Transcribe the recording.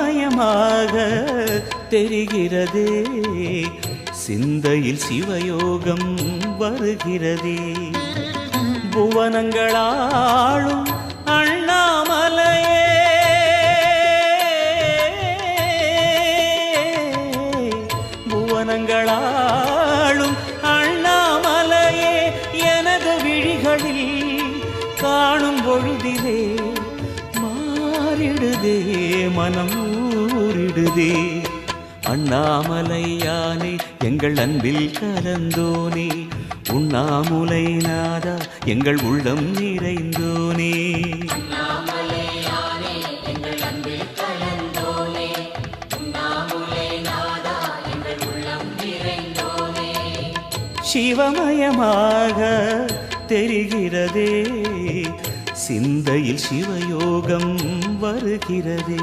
சிவமயமாக தெரிகிறதே, சிந்தையில் சிவயோகம் வருகிறதே. புவனங்களாளும் அண்ணாமலையே, புவனங்களாளும் அண்ணாமலையே, எனது விழிகளில் காணும் பொழுதிலே மாறிடுதே மனம் ஊறிடுதே. அண்ணாமலையானே எங்கள் அன்பில் கலந்தோனே, உண்ணாமுலை நாதா எங்கள் உள்ளம் நிறைந்தோனே. சிவமயமாக தெரிகிறதே, சிந்தையில் சிவயோகம் வருகிறதே.